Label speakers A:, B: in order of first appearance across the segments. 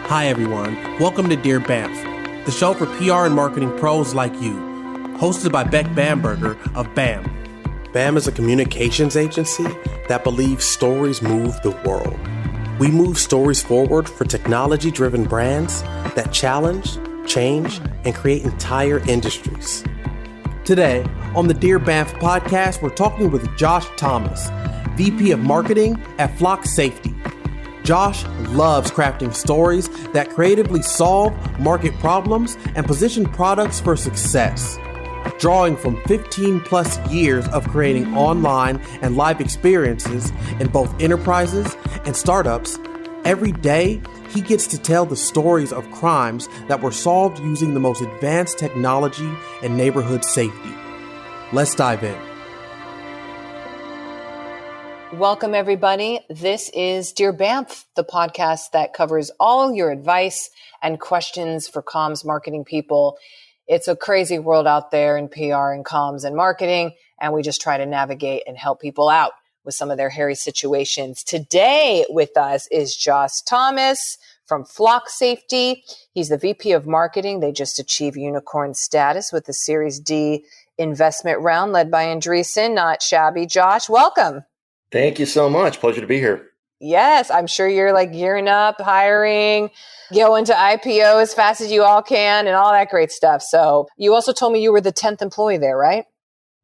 A: Hi everyone, welcome to Dear BAMf, the show for PR and marketing pros like you, hosted by Beck Bamberger of BAM. BAM is a communications agency that believes stories move the world. We move stories forward for technology-driven brands that challenge, change, and create entire industries. Today, on the Dear BAMf podcast, we're talking with Josh Thomas, VP of Marketing at Flock Safety. Josh loves crafting stories that creatively solve market problems and position products for success. Drawing from 15 plus years of creating online and live experiences in both enterprises and startups, every day he gets to tell the stories of crimes that were solved using the most advanced technology in neighborhood safety. Let's dive in.
B: Welcome, everybody. This is Dear BAMf, the podcast that covers all your advice and questions for comms marketing people. It's a crazy world out there in PR and comms and marketing, and we just try to navigate and help people out with some of their hairy situations. Today with us is Josh Thomas from Flock Safety. He's the VP of Marketing. They just achieved unicorn status with the Series D investment round led by Andreessen. Not shabby. Josh, welcome.
C: Thank you so much. Pleasure to be here.
B: Yes, I'm sure you're like gearing up, hiring, going to IPO as fast as you all can and all that great stuff. So you also told me you were the 10th employee there, right?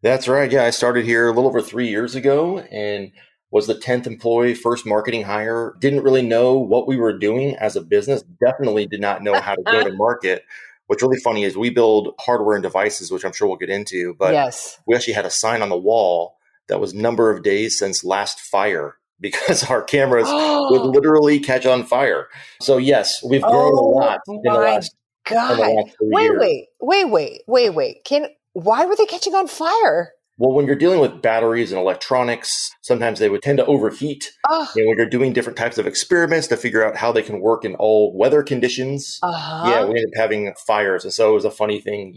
C: That's right. Yeah, I started here a little over 3 years ago and was the 10th employee, first marketing hire. Didn't really know what we were doing as a business. Definitely did not know how to go to market. What's really funny is we build hardware and devices, which I'm sure we'll get into. But yes, we actually had a sign on the wall that was number of days since last fire, because our cameras would literally catch on fire. So yes, we've grown a lot in the last 3 years.
B: Wait. Why were they catching on fire?
C: Well, when you're dealing with batteries and electronics, sometimes they would tend to overheat. And when you're doing different types of experiments to figure out how they can work in all weather conditions, we ended up having fires. And so it was a funny thing,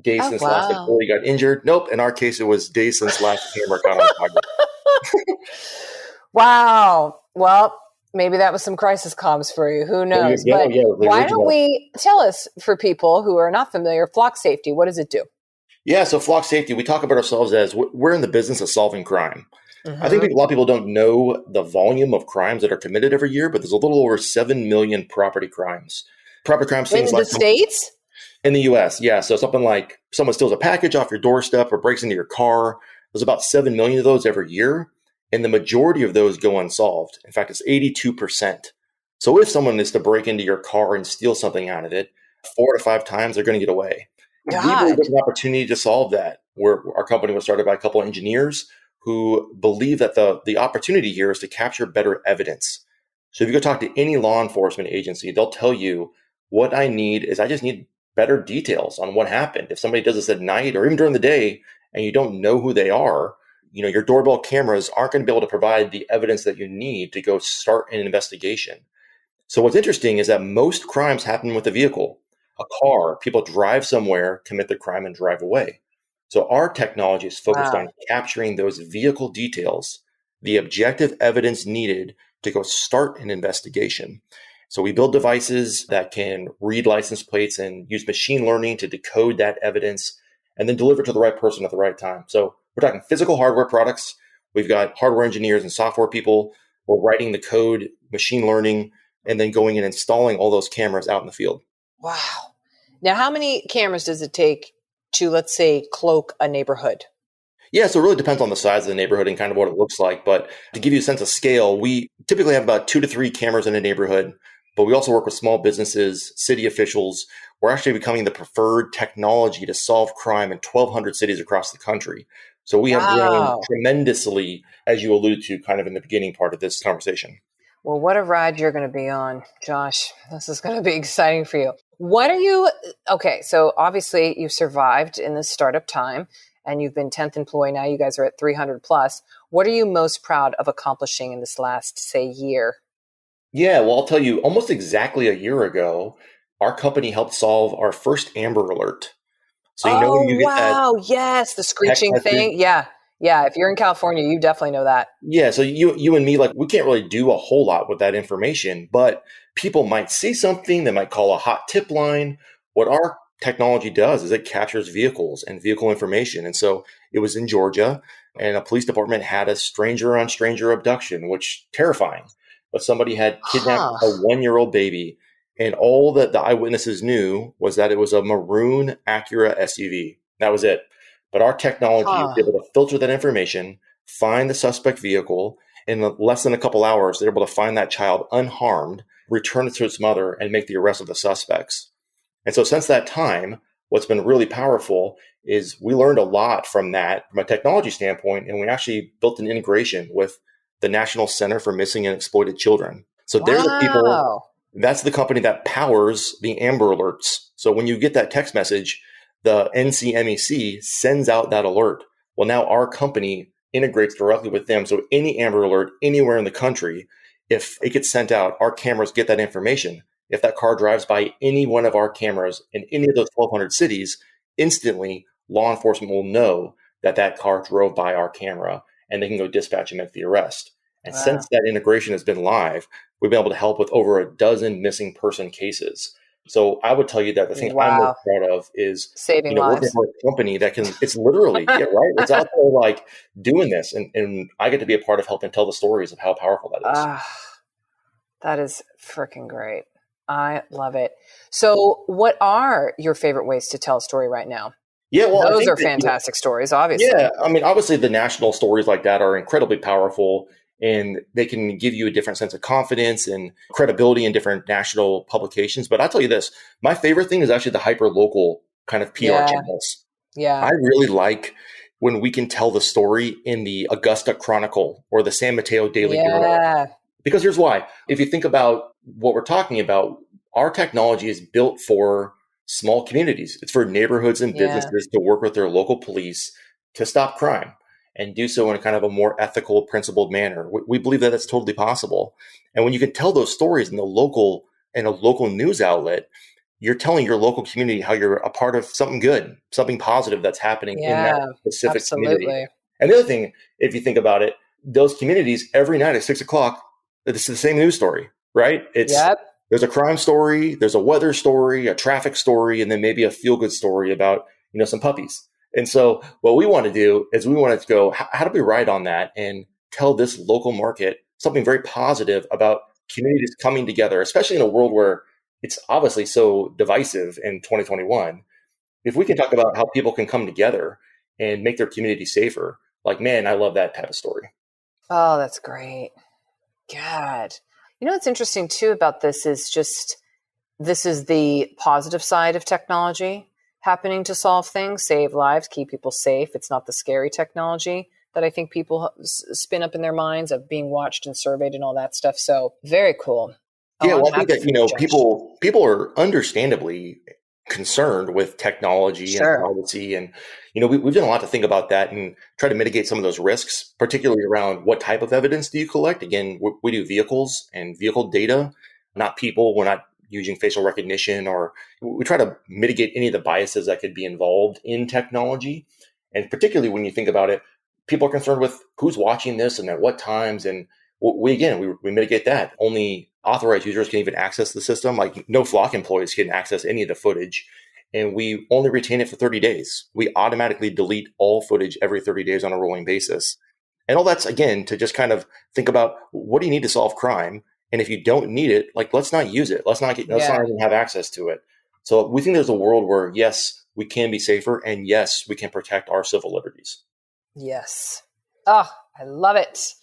C: days since last employee got injured. Nope. In our case, it was days since last camera got on fire.
B: Wow. Well, maybe that was some crisis comms for you. Who knows? But why don't we tell us, for people who are not familiar, Flock Safety, what does it do?
C: Yeah. So Flock Safety, we talk about ourselves as we're in the business of solving crime. I think a lot of people don't know the volume of crimes that are committed every year, but there's a little over 7 million property crimes. Property crimes, things like
B: in the States?
C: In the U.S., yeah. So something like someone steals a package off your doorstep or breaks into your car. There's about 7 million of those every year. And the majority of those go unsolved. In fact, it's 82%. So if someone is to break into your car and steal something out of it, 4 to 5 times they're going to get away. We believe there's an opportunity to solve that. Our company was started by a couple of engineers who believe that the opportunity here is to capture better evidence. So if you go talk to any law enforcement agency, they'll tell you what I need is I just need better details on what happened. If somebody does this at night or even during the day and you don't know who they are, your doorbell cameras aren't going to be able to provide the evidence that you need to go start an investigation. So what's interesting is that most crimes happen with a vehicle, a car. People drive somewhere, commit the crime, and drive away. So our technology is focused on capturing those vehicle details, the objective evidence needed to go start an investigation. So we build devices that can read license plates and use machine learning to decode that evidence and then deliver to the right person at the right time. So we're talking physical hardware products. We've got hardware engineers and software people. We're writing the code, machine learning, and then going and installing all those cameras out in the field.
B: Wow. Now, how many cameras does it take to, let's say, cloak a neighborhood?
C: Yeah, so it really depends on the size of the neighborhood and kind of what it looks like. But to give you a sense of scale, we typically have about 2 to 3 cameras in a neighborhood. But we also work with small businesses, city officials. We're actually becoming the preferred technology to solve crime in 1,200 cities across the country. So we have grown tremendously, as you alluded to kind of in the beginning part of this conversation.
B: Well, what a ride you're going to be on, Josh. This is going to be exciting for you. So obviously you survived in this startup time and you've been 10th employee. Now you guys are at 300 plus. What are you most proud of accomplishing in this last, say, year?
C: Yeah, well, I'll tell you, almost exactly a year ago, our company helped solve our first Amber Alert. So you get that.
B: Yes, the screeching thing. Yeah. If you're in California, you definitely know that.
C: Yeah, so you and me, we can't really do a whole lot with that information, but people might see something, they might call a hot tip line. What our technology does is it captures vehicles and vehicle information. And so it was in Georgia, and a police department had a stranger on stranger abduction, which terrifying. But somebody had kidnapped
B: Huh.
C: a 1-year-old baby, and all that the eyewitnesses knew was that it was a maroon Acura SUV. That was it. But our technology was
B: Huh.
C: able to filter that information, find the suspect vehicle. In less than a couple hours, they're able to find that child unharmed, return it to its mother, and make the arrest of the suspects. And so since that time, what's been really powerful is we learned a lot from that from a technology standpoint, and we actually built an integration with the National Center for Missing and Exploited Children. So they're the people,
B: Wow.
C: that's the company that powers the Amber Alerts. So when you get that text message, the NCMEC sends out that alert. Well, now our company integrates directly with them. So any Amber Alert anywhere in the country, if it gets sent out, our cameras get that information. If that car drives by any one of our cameras in any of those 1,200 cities, instantly law enforcement will know that that car drove by our camera, and they can go dispatch and make the arrest. And
B: Wow.
C: since that integration has been live, we've been able to help with over a dozen missing person cases. So I would tell you that the thing I'm most
B: Wow.
C: proud of is,
B: Saving
C: working
B: lives.
C: for a company that can, it's literally, yeah, right. It's out there like doing this. And I get to be a part of helping tell the stories of how powerful that is.
B: Ah, that is freaking great. I love it. So what are your favorite ways to tell a story right now?
C: Yeah, well, I
B: Those
C: think
B: are
C: that,
B: fantastic stories, obviously.
C: yeah, I mean, obviously the national stories like that are incredibly powerful, and they can give you a different sense of confidence and credibility in different national publications. But I'll tell you this, my favorite thing is actually the hyper local kind of PR
B: Yeah.
C: channels.
B: Yeah.
C: I really like when we can tell the story in the Augusta Chronicle or the San Mateo Daily Journal.
B: Yeah.
C: Because here's why. If you think about what we're talking about, our technology is built for small communities. It's for neighborhoods and
B: Yeah.
C: businesses to work with their local police to stop crime and do so in a kind of a more ethical, principled manner. We believe that that's totally possible. And when you can tell those stories in a local news outlet, you're telling your local community how you're a part of something good, something positive that's happening in
B: Yeah.
C: that specific community.
B: Absolutely.
C: And the other thing, if you think about it, those communities every night at 6:00, it's the same news story, right?
B: Yep.
C: There's a crime story, there's a weather story, a traffic story, and then maybe a feel-good story about, some puppies. And so what we want to do is we want to go, how do we ride on that and tell this local market something very positive about communities coming together, especially in a world where it's obviously so divisive in 2021. If we can talk about how people can come together and make their community safer, like, man, I love that type of story.
B: Oh, that's great. God. What's interesting too about this is this is the positive side of technology happening to solve things, save lives, keep people safe. It's not the scary technology that I think people spin up in their minds of being watched and surveyed and all that stuff. So very cool.
C: Yeah,
B: I'm
C: well, I think
B: happy
C: that,
B: for you, Josh.
C: people are understandably concerned with technology
B: Sure.
C: and privacy. And, we've done a lot to think about that and try to mitigate some of those risks, particularly around what type of evidence do you collect? Again, we do vehicles and vehicle data, not people. We're not using facial recognition, or we try to mitigate any of the biases that could be involved in technology. And particularly when you think about it, people are concerned with who's watching this and at what times. And we mitigate that. Only authorized users can even access the system. Like no flock employees can access any of the footage. And we only retain it for 30 days. We automatically delete all footage every 30 days on a rolling basis. And all that's, again, to just kind of think about what do you need to solve crime? And if you don't need it, like, let's not use it. Let's not even have access to it. So we think there's a world where, yes, we can be safer, and yes, we can protect our civil liberties.
B: Yes. Oh, I love it.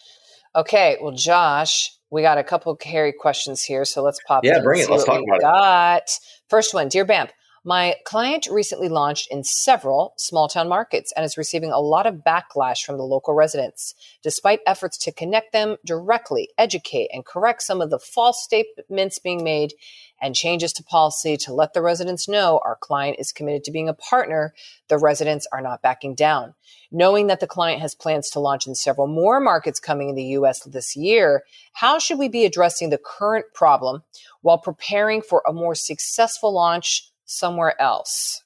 B: Okay. Well, Josh, we got a couple of hairy questions here. So let's pop in.
C: Yeah, bring it. Let's talk about it.
B: Got. First one, Dear BAMf. My client recently launched in several small town markets and is receiving a lot of backlash from the local residents. Despite efforts to connect them directly, educate, and correct some of the false statements being made and changes to policy to let the residents know our client is committed to being a partner, the residents are not backing down. Knowing that the client has plans to launch in several more markets coming in the U.S. this year, how should we be addressing the current problem while preparing for a more successful launch somewhere else?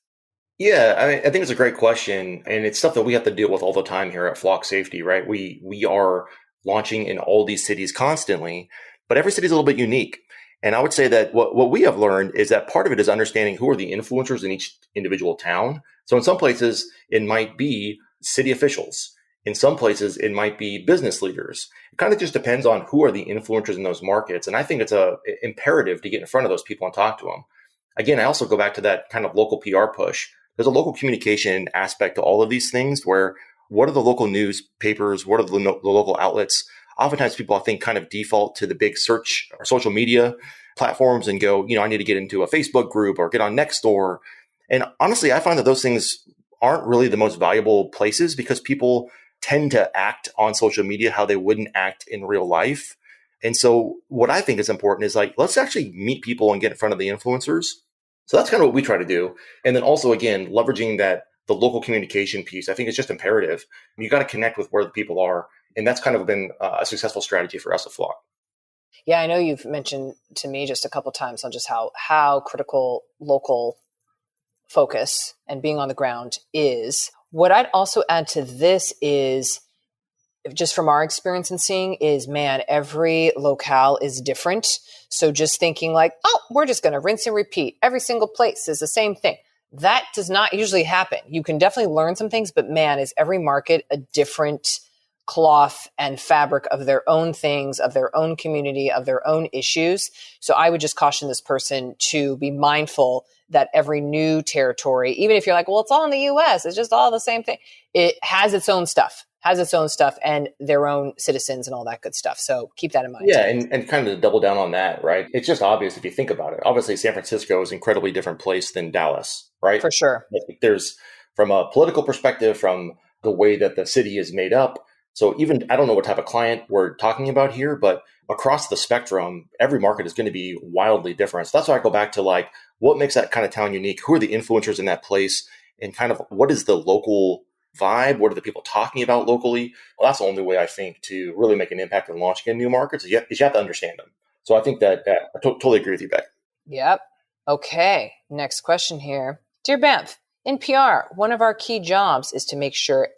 C: Yeah, I think it's a great question, and it's stuff that we have to deal with all the time here at Flock Safety, right? We are launching in all these cities constantly, but every city is a little bit unique. And I would say that what we have learned is that part of it is understanding who are the influencers in each individual town. So in some places, it might be city officials. In some places, it might be business leaders. It kind of just depends on who are the influencers in those markets. And I think it's imperative to get in front of those people and talk to them. Again, I also go back to that kind of local PR push. There's a local communication aspect to all of these things where what are the local newspapers? What are the local outlets? Oftentimes people, I think, kind of default to the big search or social media platforms and go, I need to get into a Facebook group or get on Nextdoor. And honestly, I find that those things aren't really the most valuable places because people tend to act on social media how they wouldn't act in real life. And so what I think is important is let's actually meet people and get in front of the influencers. So that's kind of what we try to do. And then also, again, leveraging the local communication piece, I think it's just imperative. You got to connect with where the people are. And that's kind of been a successful strategy for us at Flock.
B: Yeah, I know you've mentioned to me just a couple of times on just how critical local focus and being on the ground is. What I'd also add to this is, just from our experience and seeing, is, man, every locale is different. So just thinking we're just going to rinse and repeat. Every single place is the same thing. That does not usually happen. You can definitely learn some things, but man, is every market a different cloth and fabric of their own things, of their own community, of their own issues. So I would just caution this person to be mindful that every new territory, even if you're like, well, it's all in the US, it's just all the same thing. It has its own stuff and their own citizens and all that good stuff. So keep that in mind.
C: Yeah. And kind of to double down on that, right? It's just obvious if you think about it. Obviously, San Francisco is an incredibly different place than Dallas, right?
B: For sure.
C: There's, from a political perspective, from the way that the city is made up. So even, I don't know what type of client we're talking about here, but across the spectrum, every market is going to be wildly different. So that's why I go back to what makes that kind of town unique? Who are the influencers in that place? And kind of what is the local vibe? What are the people talking about locally? Well, that's the only way I think to really make an impact in launching in new markets is you have to understand them. So I think that I totally agree with you, Beck.
B: Yep. Okay. Next question here. Dear BAMf, in PR, one of our key jobs is to make sure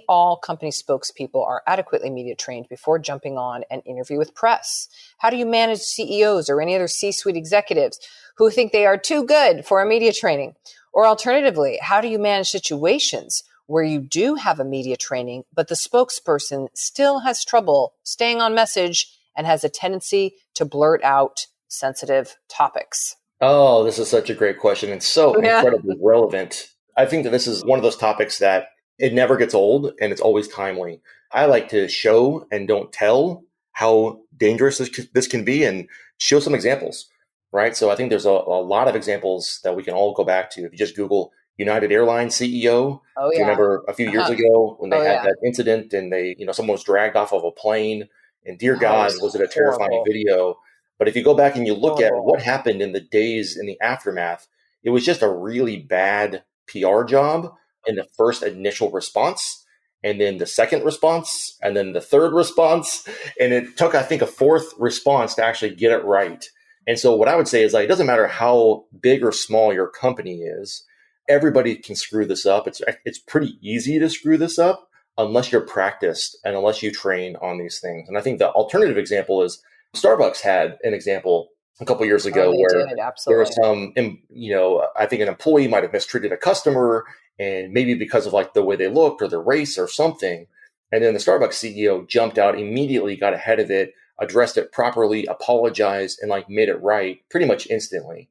B: all company spokespeople are adequately media trained before jumping on an interview with press. How do you manage CEOs or any other C-suite executives who think they are too good for a media training? Or alternatively, how do you manage situations where you do have a media training, but the spokesperson still has trouble staying on message and has a tendency to blurt out sensitive topics?
C: Oh, this is such a great question and so incredibly relevant. I think that this is one of those topics that it never gets old and it's always timely. I like to show and don't tell how dangerous this can be and show some examples, right? So I think there's a lot of examples that we can all go back to. If you just Google United Airlines CEO,
B: Oh,
C: do you
B: yeah.
C: remember a few years ago when they had
B: yeah.
C: that incident and someone was dragged off of a plane and dear God, was it a terrifying
B: horrible.
C: video? But if you go back and you look at
B: Horrible.
C: what happened in the days in the aftermath, it was just a really bad PR job in the first initial response, and then the second response, and then the third response. And it took, I think, a fourth response to actually get it right. And so what I would say is it doesn't matter how big or small your company is, everybody can screw this up. It's pretty easy to screw this up unless you're practiced and unless you train on these things. And I think the alternative example is Starbucks had an example a couple years ago where there was some, I think an employee might have mistreated a customer and maybe because of the way they looked or their race or something. And then the Starbucks CEO jumped out, immediately got ahead of it, addressed it properly, apologized, and made it right pretty much instantly.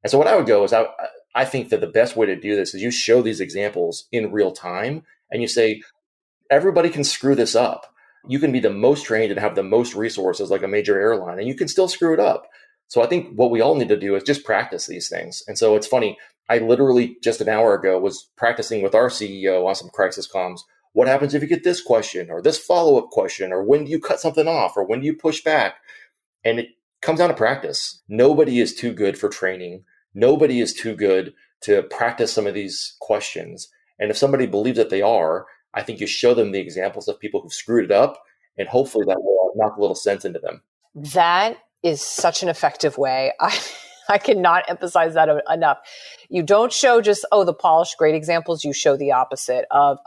C: And so what I would go is I think that the best way to do this is you show these examples in real time and you say, everybody can screw this up. You can be the most trained and have the most resources like a major airline, and you can still screw it up. So I think what we all need to do is just practice these things. And so it's funny, I literally just an hour ago was practicing with our CEO on some crisis comms. What happens if you get this question or this follow-up question, or when do you cut something off, or when do you push back? And it comes down to practice. Nobody is too good for training. Nobody is too good to practice some of these questions. And if somebody believes that they are, I think you show them the examples of people who've screwed it up, and hopefully that will knock a little sense into them.
B: That is such an effective way. I cannot emphasize that enough. You don't show just, the polished, great examples. You show the opposite of,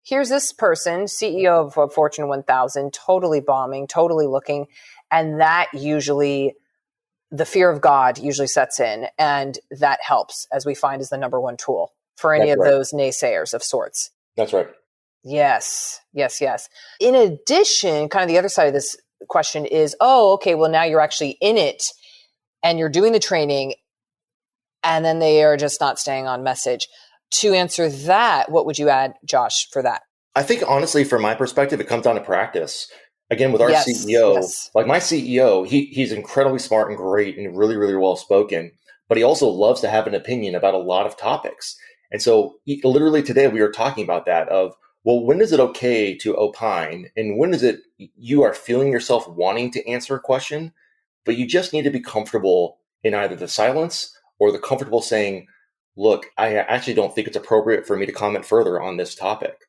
B: here's this person, CEO of a Fortune 1000, totally bombing, totally looking. And that usually the fear of God usually sets in, and that helps, as we find is the number one tool for any
C: That's
B: of
C: right.
B: those naysayers of sorts.
C: That's right.
B: Yes. In addition, kind of the other side of this question is, oh, okay, well, now you're actually in it and you're doing the training, and then they are just not staying on message. To answer that, what would you add, Josh, for that?
C: I think honestly, from my perspective, it comes down to practice. Again, with our CEO, like my CEO, he's incredibly smart and great and really, really well spoken, but he also loves to have an opinion about a lot of topics. And so literally today we were talking about that of, well, when is it okay to opine? And when is it you are feeling yourself wanting to answer a question, but you just need to be comfortable in either the silence or the comfortable saying, look, I actually don't think it's appropriate for me to comment further on this topic.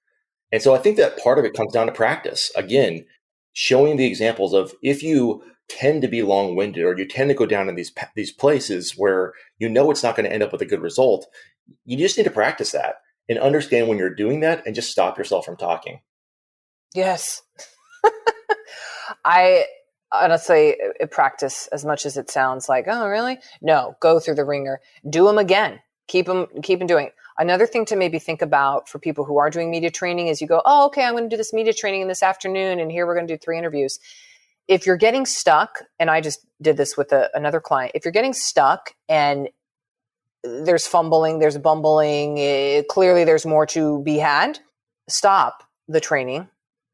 C: And so I think that part of it comes down to practice. Again, showing the examples of if you tend to be long-winded or you tend to go down in these places where you know it's not going to end up with a good result, you just need to practice that and understand when you're doing that and just stop yourself from talking.
B: Yes. I honestly practice as much as it sounds like, oh, really? No, go through the ringer. Do them again. Keep them doing it. Another thing to maybe think about for people who are doing media training is you go, oh, okay, I'm going to do this media training this afternoon, and here we're going to do 3 interviews. If you're getting stuck, and I just did this with another client, if you're getting stuck and there's fumbling, there's bumbling, clearly there's more to be had, stop the training,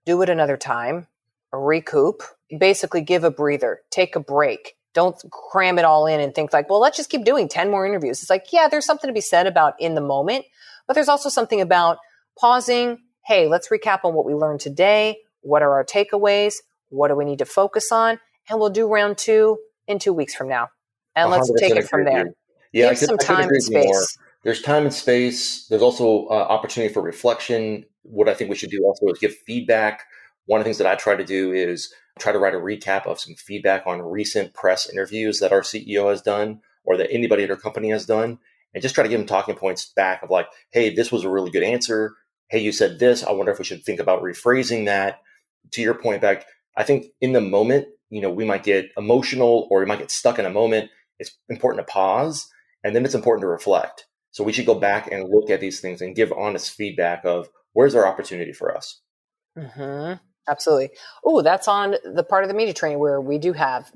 B: do it another time, recoup, basically give a breather, take a break. Don't cram it all in and think like, well, let's just keep doing 10 more interviews. It's like, yeah, there's something to be said about in the moment, but there's also something about pausing. Hey, let's recap on what we learned today. What are our takeaways? What do we need to focus on? And we'll do round 2 in 2 weeks from now. And let's take it from there.
C: Yeah,
B: Give some time and space.
C: There's time and space. There's also opportunity for reflection. What I think we should do also is give feedback. One of the things that I try to do is try to write a recap of some feedback on recent press interviews that our CEO has done or that anybody at our company has done, and just try to give them talking points back of like, hey, this was a really good answer. Hey, you said this. I wonder if we should think about rephrasing that. To your point, Beck, I think in the moment, we might get emotional or we might get stuck in a moment. It's important to pause, and then it's important to reflect. So we should go back and look at these things and give honest feedback of where's our opportunity for us.
B: Mm-hmm. Absolutely. Oh, that's on the part of the media training where we do have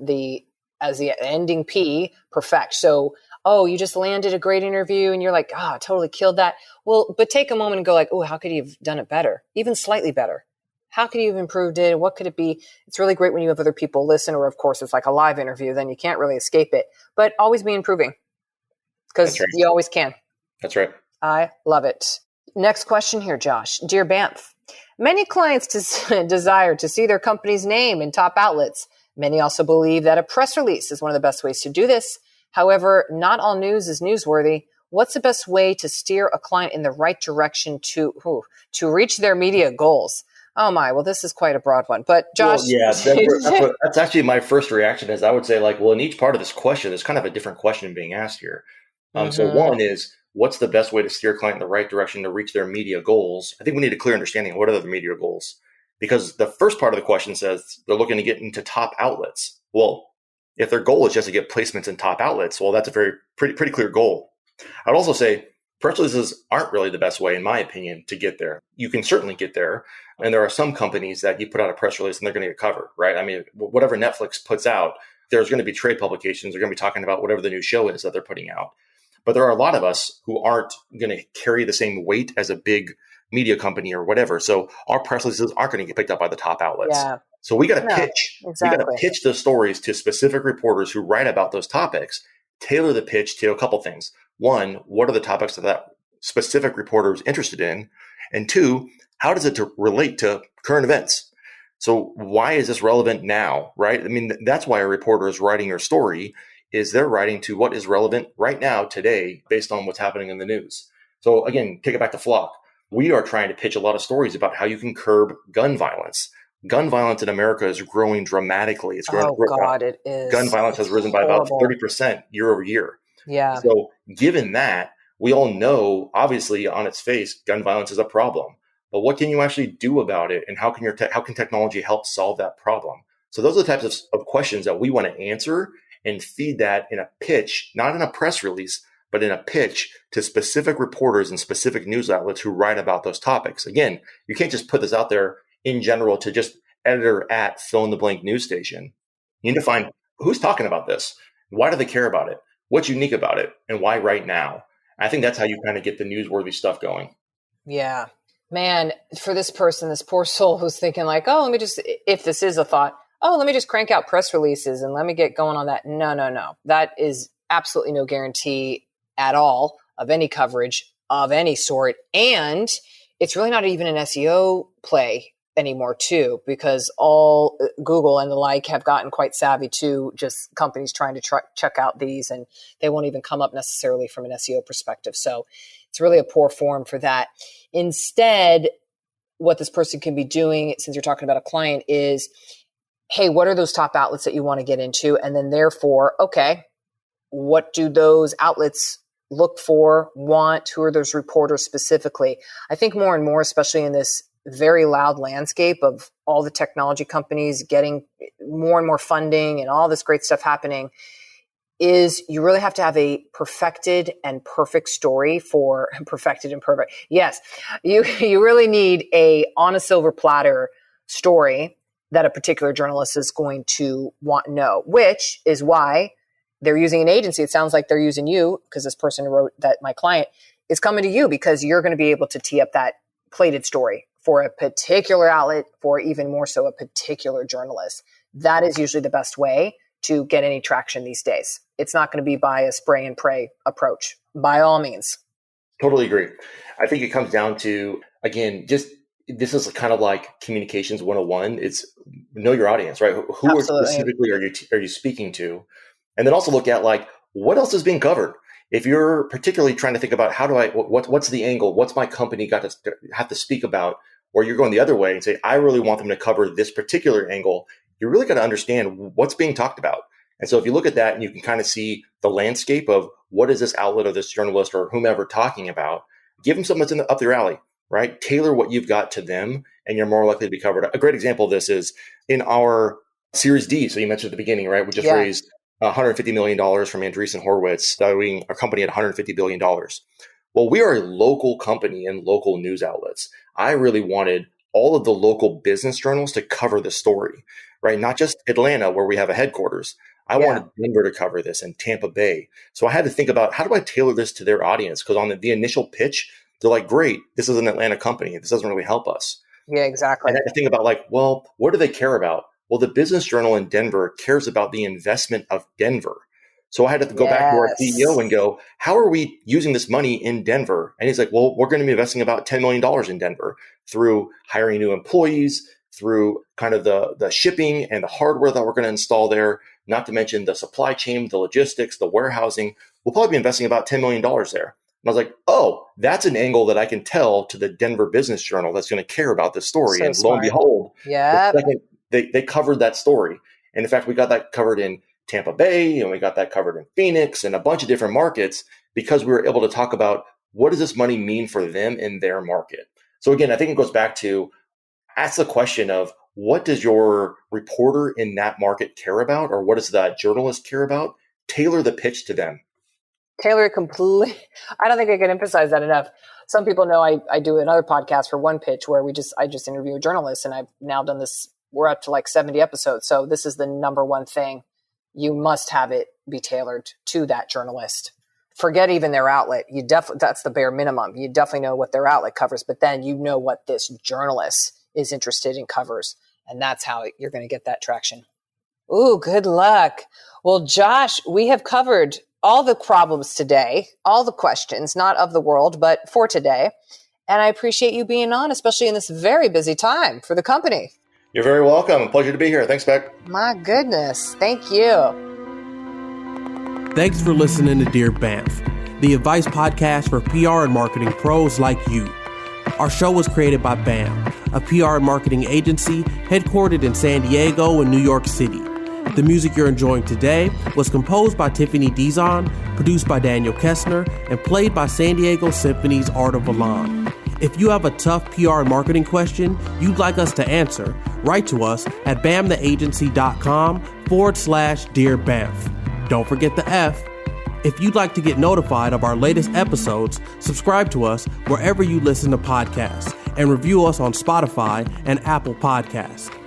B: as the ending P, perfect. So, oh, you just landed a great interview and you're like, totally killed that. Well, but take a moment and go like, oh, how could you have done it better? Even slightly better. How could you have improved it? What could it be? It's really great when you have other people listen, or of course it's like a live interview, then you can't really escape it, but always be improving because you always can.
C: That's right.
B: I love it. Next question here, Josh. Dear BAMf, many clients desire to see their company's name in top outlets. Many also believe that a press release is one of the best ways to do this. However, not all news is newsworthy. What's the best way to steer a client in the right direction to reach their media goals? Oh my, well, this is quite a broad one. But Josh.
C: Well, yeah, that's actually my first reaction is I would say like, well, in each part of this question, there's kind of a different question being asked here. So one is, what's the best way to steer a client in the right direction to reach their media goals? I think we need a clear understanding of what are the media goals. Because the first part of the question says they're looking to get into top outlets. Well, if their goal is just to get placements in top outlets, well, that's a pretty clear goal. I'd also say press releases aren't really the best way, in my opinion, to get there. You can certainly get there. And there are some companies that you put out a press release and they're going to get covered, right? I mean, whatever Netflix puts out, there's going to be trade publications. They're going to be talking about whatever the new show is that they're putting out. But there are a lot of us who aren't going to carry the same weight as a big media company or whatever. So our press releases aren't going to get picked up by the top outlets. Yeah. So we got to pitch. Exactly. We got to pitch the stories to specific reporters who write about those topics, tailor the pitch to a couple things. One, what are the topics that specific reporter is interested in? And two, how does it relate to current events? So why is this relevant now, right? I mean, that's why a reporter is writing your story, is they're writing to what is relevant right now, today, based on what's happening in the news. So again, take it back to Flock. We are trying to pitch a lot of stories about how you can curb gun violence. Gun violence in America is growing dramatically. It's growing. Oh God, it is. Gun violence has risen by about 30% year over year.
B: Yeah.
C: So given that, we all know, obviously, on its face, gun violence is a problem. But what can you actually do about it? And how can technology help solve that problem? So those are the types of questions that we want to answer and feed that in a pitch, not in a press release, but in a pitch to specific reporters and specific news outlets who write about those topics. Again, you can't just put this out there in general to just editor at fill in the blank news station. You need to find who's talking about this. Why do they care about it? What's unique about it? And why right now? I think that's how you kind of get the newsworthy stuff going.
B: Yeah, man, for this person, this poor soul who's thinking like, oh, let me just, if this is a thought, oh, let me just crank out press releases and let me get going on that. No. That is absolutely no guarantee at all of any coverage of any sort. And it's really not even an SEO play anymore too, because all Google and the like have gotten quite savvy to just companies trying to check out these, and they won't even come up necessarily from an SEO perspective. So it's really a poor form for that. Instead, what this person can be doing, since you're talking about a client, is, hey, what are those top outlets that you want to get into? And then therefore, okay, what do those outlets look for, want? Who are those reporters specifically? I think more and more, especially in this very loud landscape of all the technology companies getting more and more funding and all this great stuff happening, is you really have to have a perfected and perfect story for perfected and perfect. Yes, you really need a on a silver platter story that a particular journalist is going to want to know, which is why they're using an agency. It sounds like they're using you, because this person who wrote that my client is coming to you because you're going to be able to tee up that plated story for a particular outlet, for even more so a particular journalist. That is usually the best way to get any traction these days. It's not going to be by a spray and pray approach, by all means.
C: Totally agree. I think it comes down to, again, just this is kind of like communications 101. It's know your audience, right? Who specifically are you speaking to? And then also look at like, what else is being covered? If you're particularly trying to think about what's the angle, what's my company got to have to speak about, or you're going the other way and say, I really want them to cover this particular angle, you really got to understand what's being talked about. And so if you look at that and you can kind of see the landscape of what is this outlet or this journalist or whomever talking about, give them something that's up their alley, right? Tailor what you've got to them and you're more likely to be covered. A great example of this is in our Series D. So you mentioned at the beginning, right? We just raised $150 million from Andreessen Horowitz, valuing our company at $150 billion. Well, we are a local company and local news outlets. I really wanted all of the local business journals to cover the story, right? Not just Atlanta, where we have a headquarters. I wanted Denver to cover this and Tampa Bay. So I had to think about, how do I tailor this to their audience? Because on the initial pitch, they're like, great, this is an Atlanta company. This doesn't really help us.
B: Yeah, exactly.
C: And I had to think about like, well, what do they care about? Well, the business journal in Denver cares about the investment of Denver. So I had to go back to our CEO and go, how are we using this money in Denver? And he's like, well, we're going to be investing about $10 million in Denver through hiring new employees, through kind of the shipping and the hardware that we're going to install there, not to mention the supply chain, the logistics, the warehousing. We'll probably be investing about $10 million there. And I was like, oh, that's an angle that I can tell to the Denver Business Journal that's going to care about this story. So and lo and behold, they covered that story. And in fact, we got that covered in Tampa Bay, and we got that covered in Phoenix and a bunch of different markets because we were able to talk about what does this money mean for them in their market. So again, I think it goes back to ask the question of what does your reporter in that market care about, or what does that journalist care about? Tailor the pitch to them.
B: Tailor it completely. I don't think I can emphasize that enough. Some people know I do another podcast for one pitch where I just interview a journalist, and I've now done this. We're up to like 70 episodes. So this is the number one thing. You must have it be tailored to that journalist. Forget even their outlet. That's the bare minimum. You definitely know what their outlet covers, but then you know what this journalist is interested in covers. And that's how you're going to get that traction. Ooh, good luck. Well, Josh, we have covered all the problems today, all the questions, not of the world, but for today. And I appreciate you being on, especially in this very busy time for the company.
C: You're very welcome. Pleasure to be here. Thanks, Beck.
B: My goodness. Thank you.
A: Thanks for listening to Dear BAMf, the advice podcast for PR and marketing pros like you. Our show was created by BAM, a PR and marketing agency headquartered in San Diego and New York City. The music you're enjoying today was composed by Tiffany Dizon, produced by Daniel Kessner, and played by San Diego Symphony's Art of Valon. If you have a tough PR and marketing question you'd like us to answer, write to us at bamtheagency.com/Dear BAMf. don't forget the F. If you'd like to get notified of our latest episodes, subscribe to us wherever you listen to podcasts and review us on Spotify and Apple Podcasts.